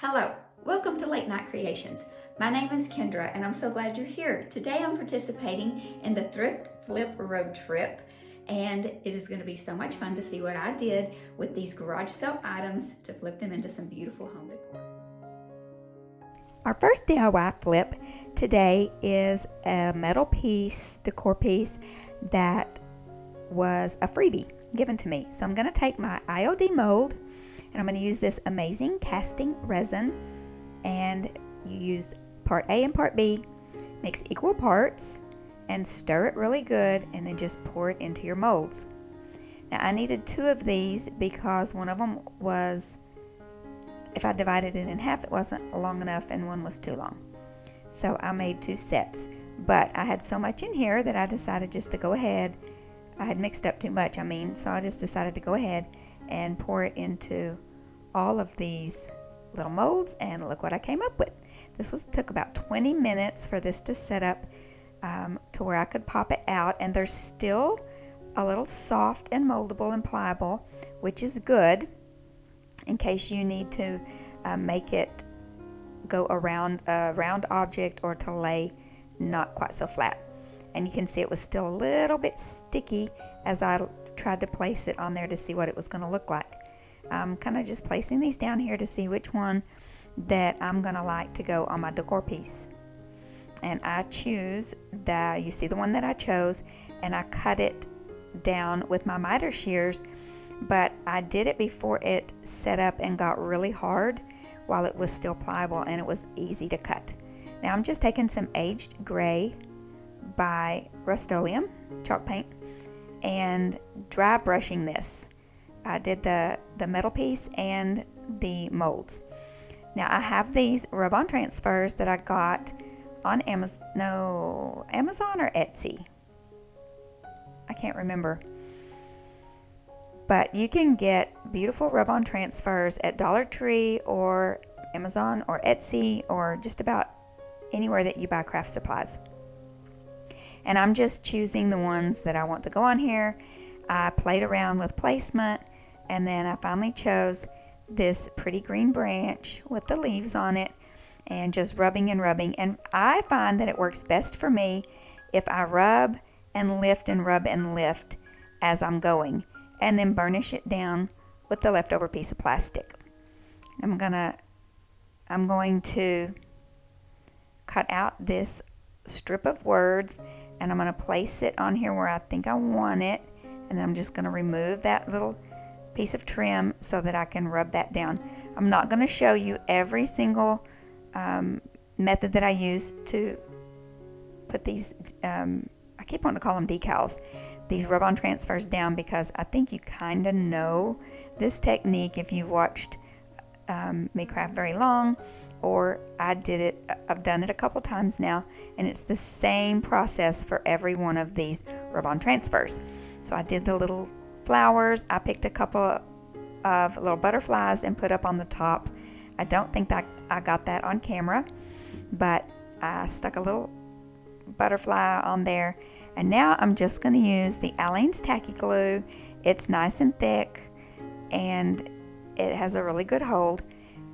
Hello, welcome to Late Night Creations. My name is Kendra and I'm so glad you're here. Today I'm participating in the Thrift Flip Road Trip and it is going to be so much fun to see what I did with these garage sale items to flip them into some beautiful home decor. Our first DIY flip today is a metal piece, decor piece that was a freebie given to me. So I'm going to take my IOD mold and I'm going to use this amazing casting resin, and you use part A and part B, mix equal parts and stir it really good, and then just pour it into your molds. Now I needed 2 of these because one of them was, if I divided it in half, it wasn't long enough and one was too long. So I made 2 sets, but I had so much in here that I decided just to go ahead. I had mixed up too much, so I just decided to go ahead and pour it into all of these little molds, and look what I came up with. This took about 20 minutes for this to set up to where I could pop it out, and they're still a little soft and moldable and pliable, which is good in case you need to make it go around a round object or to lay not quite so flat. And you can see it was still a little bit sticky as I tried to place it on there to see what it was going to look like. I'm kind of just placing these down here to see which one that I'm going to like to go on my decor piece. And I choose you see the one that I chose, and I cut it down with my miter shears, but I did it before it set up and got really hard while it was still pliable, and it was easy to cut. Now I'm just taking some aged gray by Rust-Oleum chalk paint and dry brushing this. I did the metal piece and the molds. Now I have these rub-on transfers that I got on Amazon or Etsy. I can't remember. But you can get beautiful rub-on transfers at Dollar Tree or Amazon or Etsy or just about anywhere that you buy craft supplies. And I'm just choosing the ones that I want to go on here. I played around with placement, and then I finally chose this pretty green branch with the leaves on it, and just rubbing and rubbing. And I find that it works best for me if I rub and lift and rub and lift as I'm going, and then burnish it down with the leftover piece of plastic. I'm going to cut out this strip of words, and I'm going to place it on here where I think I want it, and then I'm just going to remove that little piece of trim so that I can rub that down. I'm not going to show you every single method that I use to put these, I keep wanting to call them decals, these rub-on transfers down, because I think you kind of know this technique if you've watched me craft very long, or I've done it a couple times now, and it's the same process for every one of these rub-on transfers. So I did the little flowers. I picked a couple of little butterflies and put up on the top. I don't think that I got that on camera, but I stuck a little butterfly on there. And now I'm just going to use the Aleene's tacky glue. It's nice and thick, and it has a really good hold,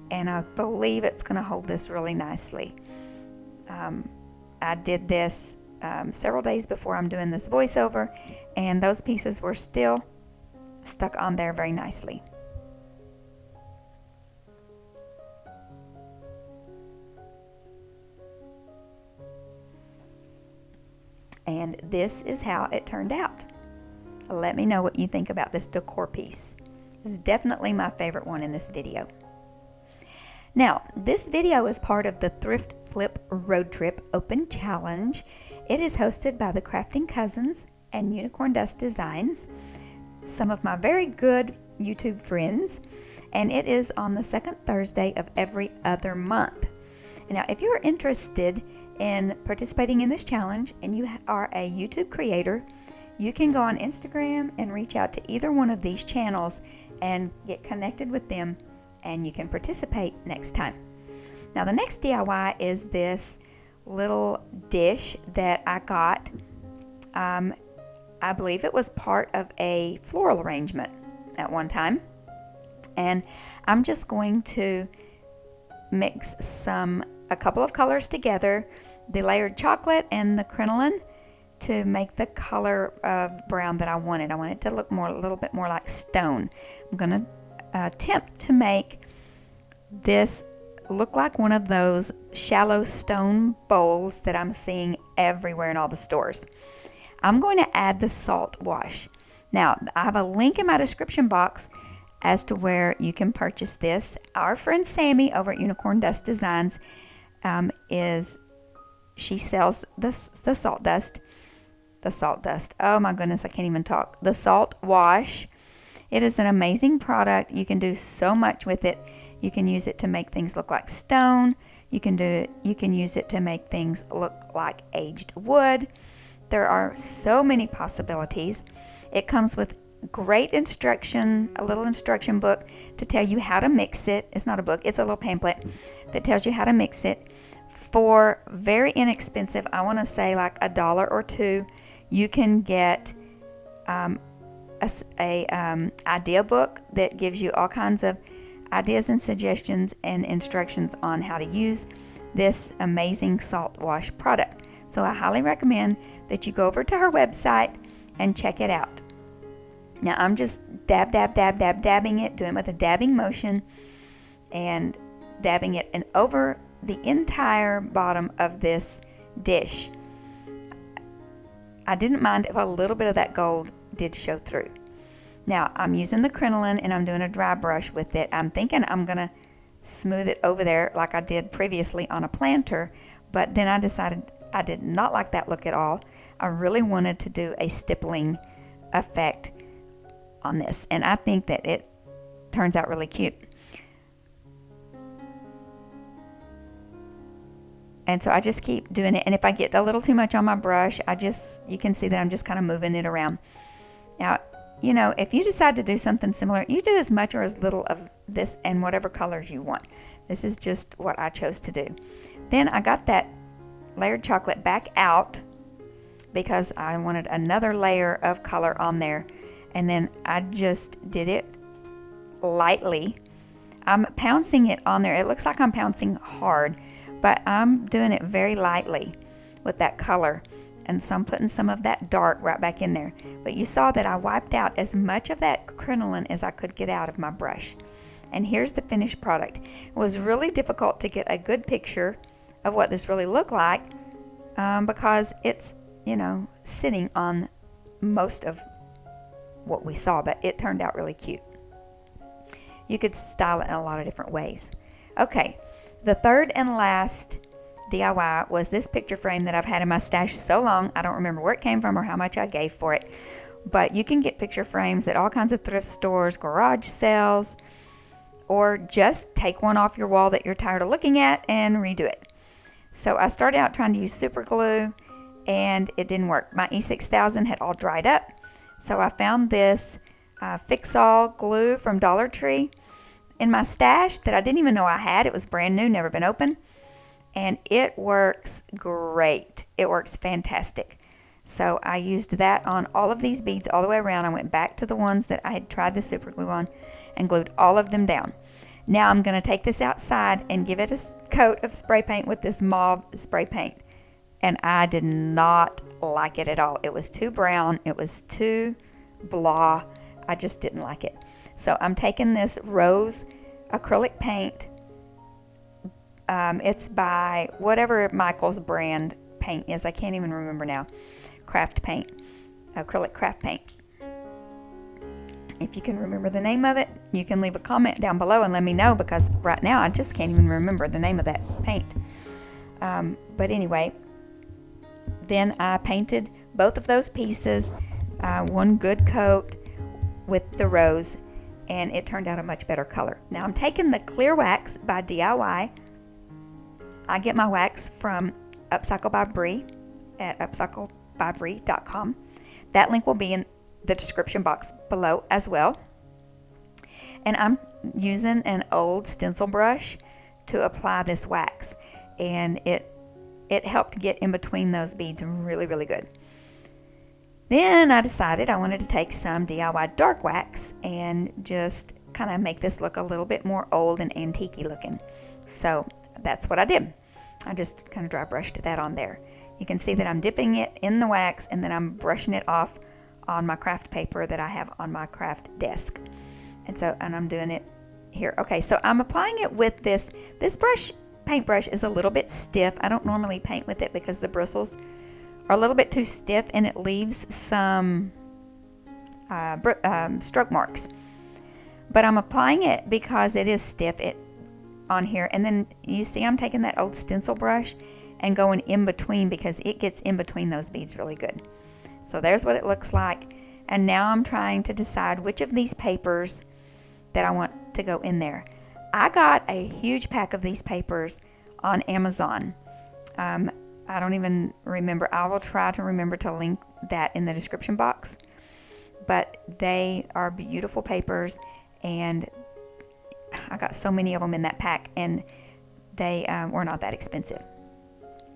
and I believe it's going to hold this really nicely. I did this several days before I'm doing this voiceover, and those pieces were still stuck on there very nicely. And this is how it turned out. Let me know what you think about this decor piece. This is definitely my favorite one in this video. Now, this video is part of the Thrift Flip Road Trip Open Challenge. It is hosted by the Crafting Cousins and Unicorn Dust Designs, some of my very good YouTube friends, and it is on the second Thursday of every other month. Now, if you're interested in participating in this challenge and you are a YouTube creator, you can go on Instagram and reach out to either one of these channels and get connected with them, and you can participate next time. Now, the next DIY is this little dish that I got. I believe it was part of a floral arrangement at one time, and I'm just going to mix a couple of colors together, the layered chocolate and the crinoline, to make the color of brown that I wanted. I want it to look a little bit more like stone. I'm going to attempt to make this look like one of those shallow stone bowls that I'm seeing everywhere in all the stores. I'm going to add the Saltwash. Now, I have a link in my description box as to where you can purchase this. Our friend Sammy over at Unicorn Dust Designs she sells the salt dust. The salt dust. Oh my goodness, I can't even talk. The Saltwash. It is an amazing product. You can do so much with it. You can use it to make things look like stone. You can use it to make things look like aged wood. There are so many possibilities. It comes with great instruction, a little instruction book to tell you how to mix it. It's not a book, it's a little pamphlet that tells you how to mix it. For very inexpensive, I want to say like $1 or $2, you can get a idea book that gives you all kinds of ideas and suggestions and instructions on how to use this amazing Saltwash product. So I highly recommend that you go over to her website and check it out. Now I'm just dabbing it, doing it with a dabbing motion and dabbing it and over the entire bottom of this dish. I didn't mind if a little bit of that gold did show through. Now I'm using the crinoline and I'm doing a dry brush with it. I'm thinking I'm gonna smooth it over there like I did previously on a planter, but then I decided I did not like that look at all. I really wanted to do a stippling effect on this, and I think that it turns out really cute. And so I just keep doing it, and if I get a little too much on my brush, you can see that I'm just kind of moving it around. Now, you know, if you decide to do something similar, you do as much or as little of this and whatever colors you want. This is just what I chose to do. Then I got that layered chocolate back out because I wanted another layer of color on there, and then I just did it lightly. I'm pouncing it on there. It looks like I'm pouncing hard, but I'm doing it very lightly with that color. And so I'm putting some of that dark right back in there. But you saw that I wiped out as much of that crinoline as I could get out of my brush. And here's the finished product. It was really difficult to get a good picture of what this really looked like because it's, you know, sitting on most of what we saw, but it turned out really cute. You could style it in a lot of different ways. Okay, the third and last DIY was this picture frame that I've had in my stash so long, I don't remember where it came from or how much I gave for it. But you can get picture frames at all kinds of thrift stores, garage sales, or just take one off your wall that you're tired of looking at and redo it. So I started out trying to use super glue and it didn't work. My E6000 had all dried up. So I found this fix-all glue from Dollar Tree in my stash that I didn't even know I had. It was brand new, never been opened. And it works great. It works fantastic. So I used that on all of these beads all the way around. I went back to the ones that I had tried the super glue on and glued all of them down. Now I'm going to take this outside and give it a coat of spray paint with this mauve spray paint. And I did not like it at all. It was too brown. It was too blah. I just didn't like it. So I'm taking this rose acrylic paint. It's by whatever Michael's brand paint is. I can't even remember now. Craft paint. Acrylic craft paint. If you can remember the name of it, you can leave a comment down below and let me know, because right now I just can't even remember the name of that paint. But anyway, then I painted both of those pieces, one good coat with the rose, and it turned out a much better color. Now I'm taking the clear wax by DIY. I get my wax from Upcycle by Bree at upcyclebybree.com. That link will be in the description box below as well. And I'm using an old stencil brush to apply this wax, and it helped get in between those beads really, really good. Then I decided I wanted to take some DIY dark wax and just kind of make this look a little bit more old and antique-y looking. So that's what I did. I just kind of dry brushed that on there. You can see that I'm dipping it in the wax and then I'm brushing it off on my craft paper that I have on my craft desk. And I'm doing it here. Okay, so I'm applying it with this paintbrush is a little bit stiff. I don't normally paint with it because the bristles are a little bit too stiff and it leaves some stroke marks. But I'm applying it because it is stiff on here. And then you see I'm taking that old stencil brush and going in between because it gets in between those beads really good. So there's what it looks like. And now I'm trying to decide which of these papers that I want to go in there. I got a huge pack of these papers on Amazon. I don't even remember. I will try to remember to link that in the description box. But they are beautiful papers, and I got so many of them in that pack, and they were not that expensive.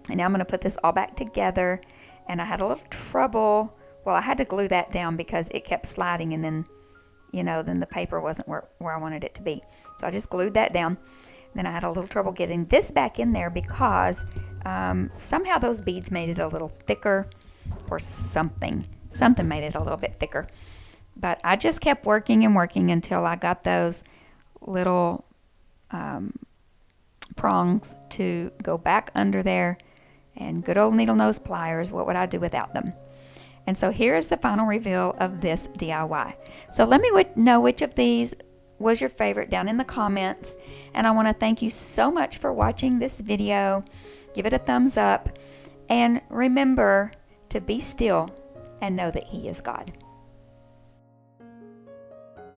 And now I'm going to put this all back together, and I had a little trouble. Well, I had to glue that down because it kept sliding, and then, then the paper wasn't where I wanted it to be. So I just glued that down. Then I had a little trouble getting this back in there because somehow those beads made it a little thicker or something. Something made it a little bit thicker. But I just kept working and working until I got those little prongs to go back under there. And good old needle nose pliers, what would I do without them? And so here is the final reveal of this DIY. So let me know which of these was your favorite down in the comments. And I want to thank you so much for watching this video. Give it a thumbs up. And remember to be still and know that He is God.